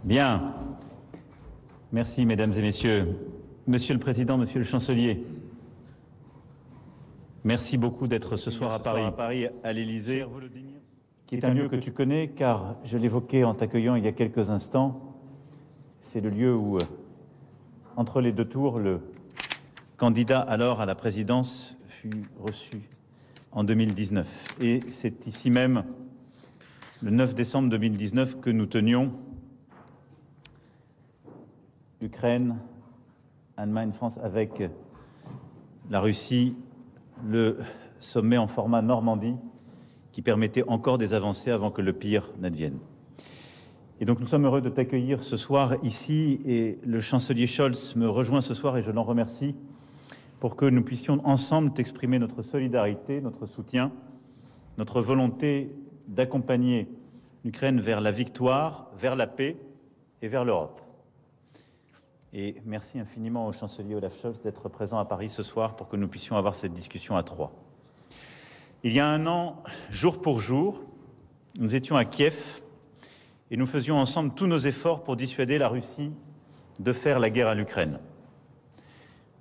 Bien. Merci, mesdames et messieurs. Monsieur le Président, Monsieur le Chancelier, merci beaucoup d'être ce soir à Paris, à l'Élysée, qui est un lieu que tu connais, car je l'évoquais en t'accueillant il y a quelques instants. C'est le lieu où, entre les deux tours, le candidat alors à la présidence fut reçu en 2019. Et c'est ici même, le 9 décembre 2019, que nous tenions l'Ukraine, Allemagne, France, avec la Russie, le sommet en format Normandie qui permettait encore des avancées avant que le pire n'advienne. Et donc nous sommes heureux de t'accueillir ce soir ici et le chancelier Scholz me rejoint ce soir et je l'en remercie pour que nous puissions ensemble t'exprimer notre solidarité, notre soutien, notre volonté d'accompagner l'Ukraine vers la victoire, vers la paix et vers l'Europe. Et merci infiniment au chancelier Olaf Scholz d'être présent à Paris ce soir pour que nous puissions avoir cette discussion à trois. Il y a un an, jour pour jour, nous étions à Kiev et nous faisions ensemble tous nos efforts pour dissuader la Russie de faire la guerre à l'Ukraine.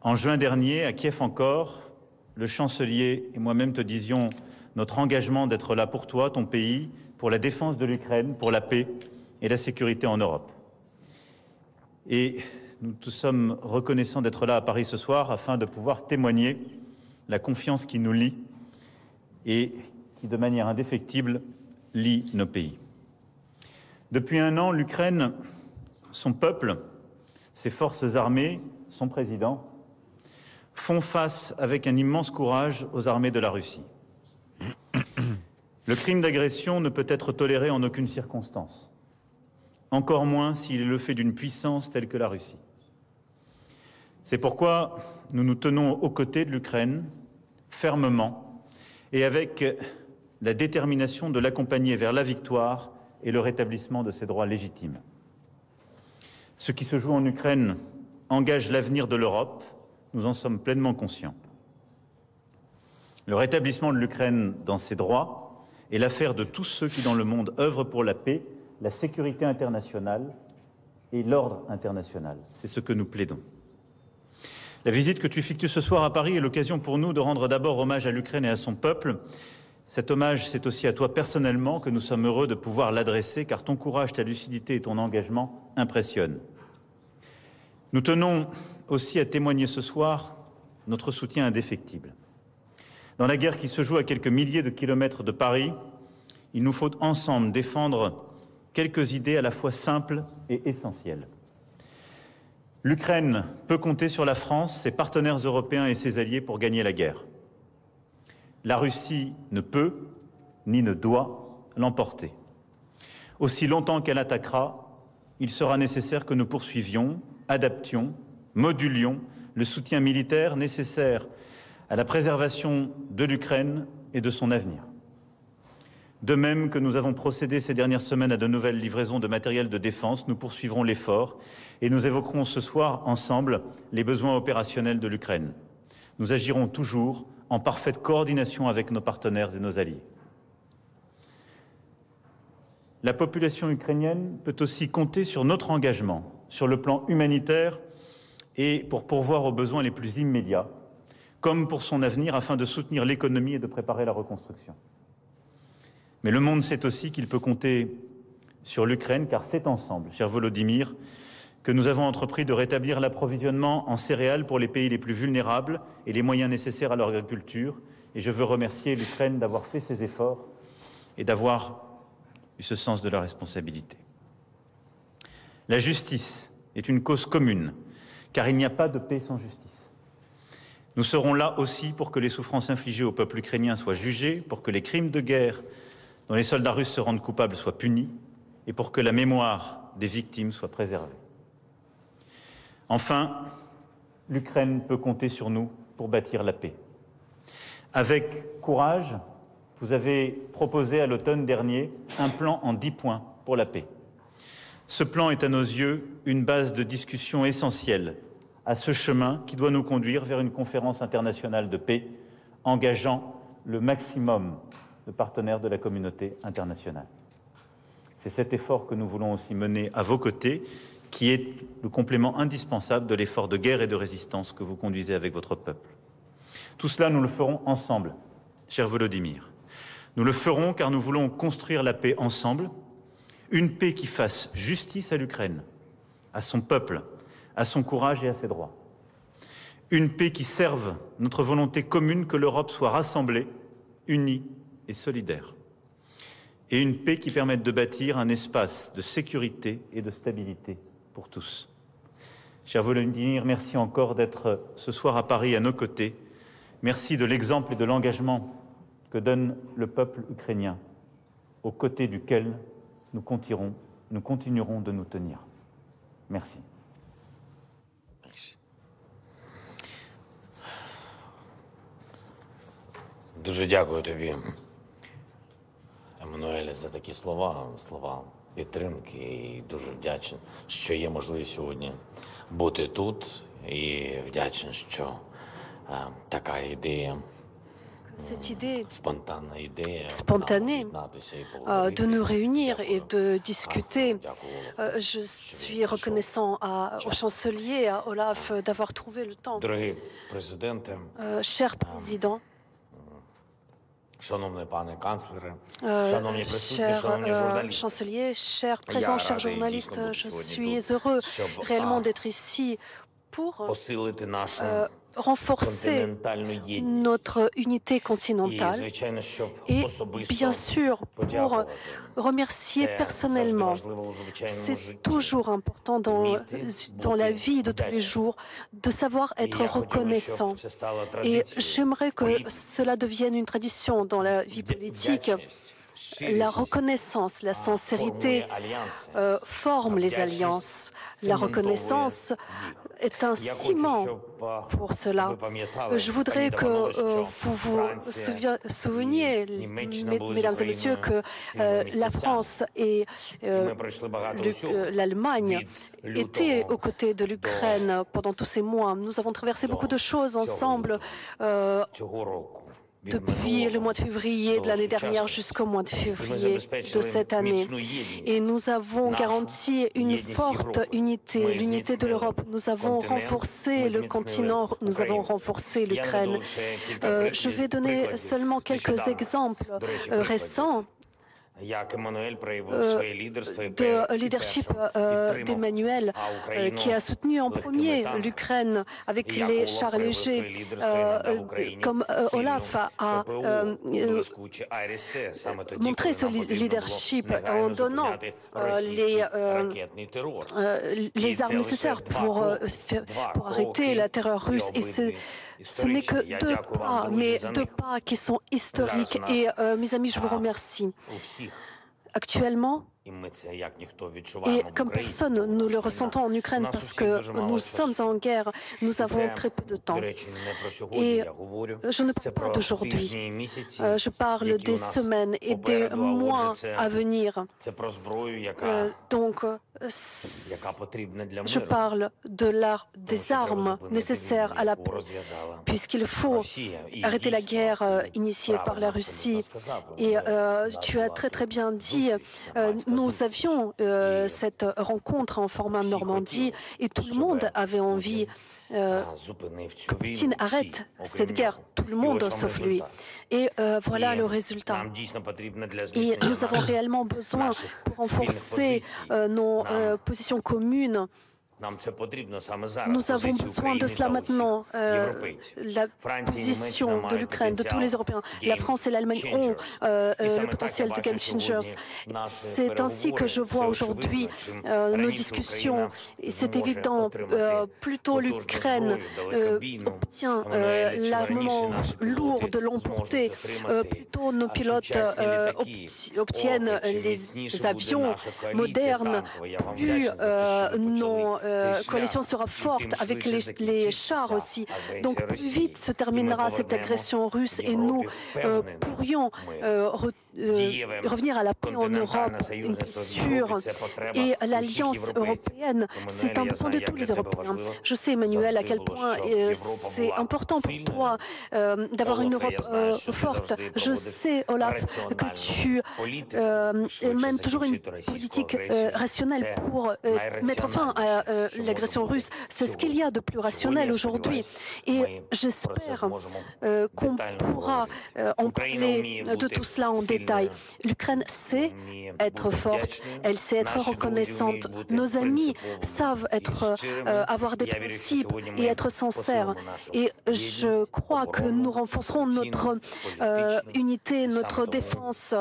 En juin dernier, à Kiev encore, le chancelier et moi-même te disions notre engagement d'être là pour toi, ton pays, pour la défense de l'Ukraine, pour la paix et la sécurité en Europe. Et nous te sommes reconnaissants d'être là à Paris ce soir afin de pouvoir témoigner la confiance qui nous lie et qui, de manière indéfectible, lie nos pays. Depuis un an, l'Ukraine, son peuple, ses forces armées, son président, font face avec un immense courage aux armées de la Russie. Le crime d'agression ne peut être toléré en aucune circonstance, encore moins s'il est le fait d'une puissance telle que la Russie. C'est pourquoi nous nous tenons aux côtés de l'Ukraine, fermement, et avec la détermination de l'accompagner vers la victoire et le rétablissement de ses droits légitimes. Ce qui se joue en Ukraine engage l'avenir de l'Europe, nous en sommes pleinement conscients. Le rétablissement de l'Ukraine dans ses droits est l'affaire de tous ceux qui dans le monde œuvrent pour la paix, la sécurité internationale et l'ordre international. C'est ce que nous plaidons. La visite que tu effectues ce soir à Paris est l'occasion pour nous de rendre d'abord hommage à l'Ukraine et à son peuple. Cet hommage, c'est aussi à toi personnellement que nous sommes heureux de pouvoir l'adresser, car ton courage, ta lucidité et ton engagement impressionnent. Nous tenons aussi à témoigner ce soir notre soutien indéfectible. Dans la guerre qui se joue à quelques milliers de kilomètres de Paris, il nous faut ensemble défendre quelques idées à la fois simples et essentielles. L'Ukraine peut compter sur la France, ses partenaires européens et ses alliés pour gagner la guerre. La Russie ne peut, ni ne doit, l'emporter. Aussi longtemps qu'elle attaquera, il sera nécessaire que nous poursuivions, adaptions, modulions le soutien militaire nécessaire à la préservation de l'Ukraine et de son avenir. De même que nous avons procédé ces dernières semaines à de nouvelles livraisons de matériel de défense, nous poursuivrons l'effort et nous évoquerons ce soir ensemble les besoins opérationnels de l'Ukraine. Nous agirons toujours en parfaite coordination avec nos partenaires et nos alliés. La population ukrainienne peut aussi compter sur notre engagement sur le plan humanitaire et pour pourvoir aux besoins les plus immédiats, comme pour son avenir afin de soutenir l'économie et de préparer la reconstruction. Mais le monde sait aussi qu'il peut compter sur l'Ukraine, car c'est ensemble, cher Volodymyr, que nous avons entrepris de rétablir l'approvisionnement en céréales pour les pays les plus vulnérables et les moyens nécessaires à leur agriculture. Et je veux remercier l'Ukraine d'avoir fait ces efforts et d'avoir eu ce sens de la responsabilité. La justice est une cause commune, car il n'y a pas de paix sans justice. Nous serons là aussi pour que les souffrances infligées au peuple ukrainien soient jugées, pour que les crimes de guerre dont les soldats russes se rendent coupables soient punis et pour que la mémoire des victimes soit préservée. Enfin, l'Ukraine peut compter sur nous pour bâtir la paix. Avec courage, vous avez proposé à l'automne dernier un plan en 10 points pour la paix. Ce plan est à nos yeux une base de discussion essentielle à ce chemin qui doit nous conduire vers une conférence internationale de paix engageant le maximum de partenaires de la communauté internationale. C'est cet effort que nous voulons aussi mener à vos côtés, qui est le complément indispensable de l'effort de guerre et de résistance que vous conduisez avec votre peuple. Tout cela, nous le ferons ensemble, cher Volodymyr. Nous le ferons car nous voulons construire la paix ensemble, une paix qui fasse justice à l'Ukraine, à son peuple, à son courage et à ses droits. Une paix qui serve notre volonté commune que l'Europe soit rassemblée, unie et solidaire. Et une paix qui permette de bâtir un espace de sécurité et de stabilité pour tous. Cher Volodymyr, merci encore d'être ce soir à Paris à nos côtés. Merci de l'exemple et de l'engagement que donne le peuple ukrainien, aux côtés duquel nous continuerons de nous tenir. Merci. Merci. Дуже дякую тобі, Еммануеле, за такі слова підтримки. І дуже вдячний, що є можливість сьогодні бути тут. І вдячний, що така ідея, cette idée spontanée de nous réunir et de discuter. Je suis reconnaissant au chancelier, à Olaf, d'avoir trouvé le temps. Cher président, cher chancelier, cher présent, chers journalistes, je suis heureux réellement d'être ici pour renforcer notre unité continentale et bien sûr pour remercier personnellement. C'est toujours important dans la vie de tous les jours de savoir être reconnaissant. Et j'aimerais que cela devienne une tradition dans la vie politique. La reconnaissance, la sincérité forment les alliances. La reconnaissance est un ciment pour cela. Je voudrais que vous vous souveniez, mesdames et messieurs, que la France et l'Allemagne étaient aux côtés de l'Ukraine pendant tous ces mois. Nous avons traversé beaucoup de choses ensemble. Depuis le mois de février de l'année dernière jusqu'au mois de février de cette année. Et nous avons garanti une forte unité, l'unité de l'Europe. Nous avons renforcé le continent, nous avons renforcé l'Ukraine. Je vais donner seulement quelques exemples récents de leadership d'Emmanuel, qui a soutenu en premier l'Ukraine avec les chars légers, comme Olaf a montré ce leadership en donnant les armes nécessaires pour arrêter la terreur russe. Et ce n'est que deux pas, mais deux pas qui sont historiques. Et mes amis, je vous remercie. Actuellement, et comme personne, nous le ressentons en Ukraine parce que nous sommes en guerre, nous avons très peu de temps. Et je ne parle pas d'aujourd'hui, je parle des semaines et des mois à venir. Donc, je parle des armes nécessaires à la paix, puisqu'il faut arrêter la guerre initiée par la Russie. Et tu as très bien dit, nous avions cette rencontre en format Normandie et tout le monde avait envie que Poutine arrête cette guerre, tout le monde sauf lui. Et voilà le résultat. Et nous avons réellement besoin pour renforcer nos positions communes. Nous avons besoin de cela maintenant. La position de l'Ukraine, de tous les Européens, la France et l'Allemagne ont le potentiel de game changers. C'est ainsi que je vois aujourd'hui nos discussions. Et c'est évident, plutôt l'Ukraine obtient l'armement lourd de longue portée, plutôt nos pilotes obtiennent les avions modernes, plus nos coalition sera forte avec les chars aussi. Donc plus vite se terminera cette agression russe et nous pourrions revenir à la paix en Europe, une paix sûre. Et l'Alliance européenne, c'est important de tous les Européens. Je sais, Emmanuel, à quel point c'est important pour toi d'avoir une Europe forte. Je sais, Olaf, que tu mènes toujours une politique rationnelle pour mettre fin à l'agression russe. C'est ce qu'il y a de plus rationnel aujourd'hui. Et j'espère qu'on pourra en parler de tout cela en détail. L'Ukraine sait être forte, elle sait être reconnaissante. Nos amis savent avoir des principes et être sincères. Et je crois que nous renforcerons notre unité, notre défense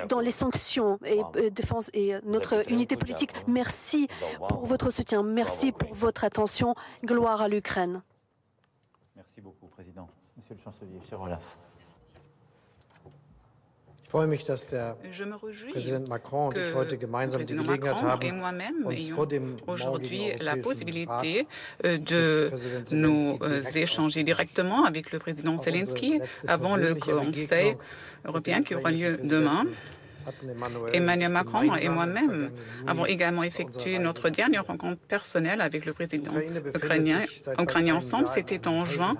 dans les sanctions et notre unité politique. Merci pour votre soutien, merci pour votre attention. Gloire à l'Ukraine. Merci beaucoup, Président. Monsieur le Chancelier, cher Olaf. Je me réjouis que le président Macron et moi-même ayons aujourd'hui la possibilité de nous échanger directement avec le président Zelensky avant le Conseil européen qui aura lieu demain. Emmanuel Macron et moi-même avons également effectué notre dernière rencontre personnelle avec le président ukrainien ensemble. C'était en juin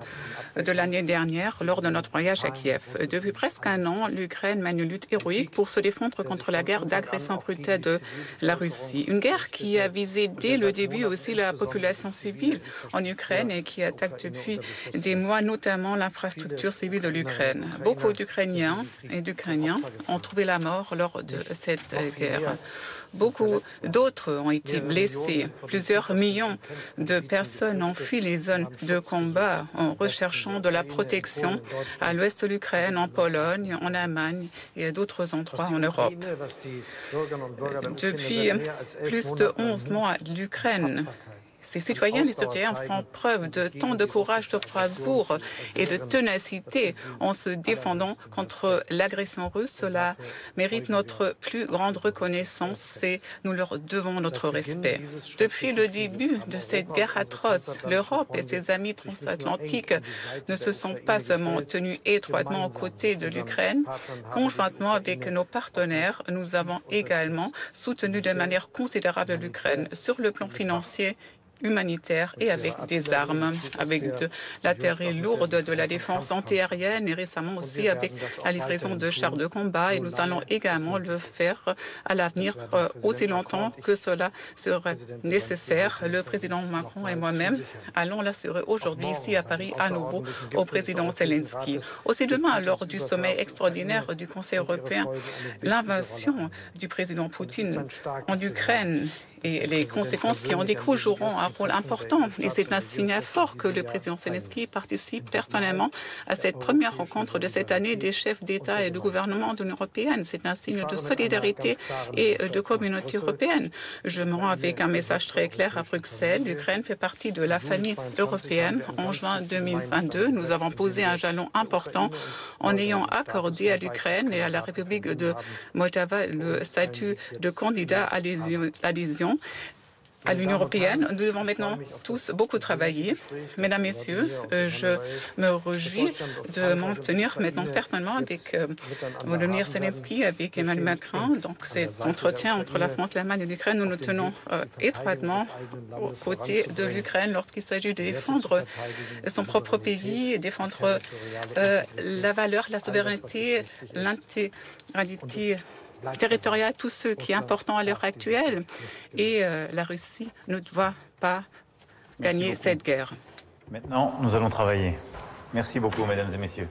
de l'année dernière lors de notre voyage à Kiev. Depuis presque un an, l'Ukraine mène une lutte héroïque pour se défendre contre la guerre d'agression brutale de la Russie. Une guerre qui a visé dès le début aussi la population civile en Ukraine et qui attaque depuis des mois notamment l'infrastructure civile de l'Ukraine. Beaucoup d'Ukrainiens et d'Ukrainiens ont trouvé la mort lors de cette guerre. Beaucoup d'autres ont été blessés. Plusieurs millions de personnes ont fui les zones de combat en recherchant de la protection à l'ouest de l'Ukraine, en Pologne, en Allemagne et à d'autres endroits en Europe. Depuis plus de 11 mois, l'Ukraine, ces citoyens et citoyennes font preuve de tant de courage, de bravoure et de ténacité en se défendant contre l'agression russe. Cela mérite notre plus grande reconnaissance et nous leur devons notre respect. Depuis le début de cette guerre atroce, l'Europe et ses amis transatlantiques ne se sont pas seulement tenus étroitement aux côtés de l'Ukraine. Conjointement avec nos partenaires, nous avons également soutenu de manière considérable l'Ukraine sur le plan financier, humanitaire et avec des armes, avec de l'artillerie lourde, de la défense antiaérienne et récemment aussi avec la livraison de chars de combat. Et nous allons également le faire à l'avenir aussi longtemps que cela serait nécessaire. Le président Macron et moi-même allons l'assurer aujourd'hui ici à Paris à nouveau au président Zelensky. Aussi demain, lors du sommet extraordinaire du Conseil européen, l'invasion du président Poutine en Ukraine et les conséquences qui en découlent joueront un rôle important. Et c'est un signal fort que le président Zelensky participe personnellement à cette première rencontre de cette année des chefs d'État et de gouvernement de l'Union européenne. C'est un signe de solidarité et de communauté européenne. Je me rends avec un message très clair à Bruxelles. L'Ukraine fait partie de la famille européenne. En juin 2022, nous avons posé un jalon important en ayant accordé à l'Ukraine et à la République de Moldava le statut de candidat à l'adhésion à l'Union européenne. Nous devons maintenant tous beaucoup travailler. Mesdames, Messieurs, je me réjouis de m'en tenir maintenant personnellement avec Volodymyr Zelensky, avec Emmanuel Macron. Donc cet entretien entre la France, l'Allemagne et l'Ukraine, nous nous tenons étroitement aux côtés de l'Ukraine lorsqu'il s'agit de défendre son propre pays, défendre la valeur, la souveraineté, l'intégralité territoriale, tout ce qui est important à l'heure actuelle. Et la Russie ne doit pas gagner cette guerre. Maintenant, nous allons travailler. Merci beaucoup, mesdames et messieurs.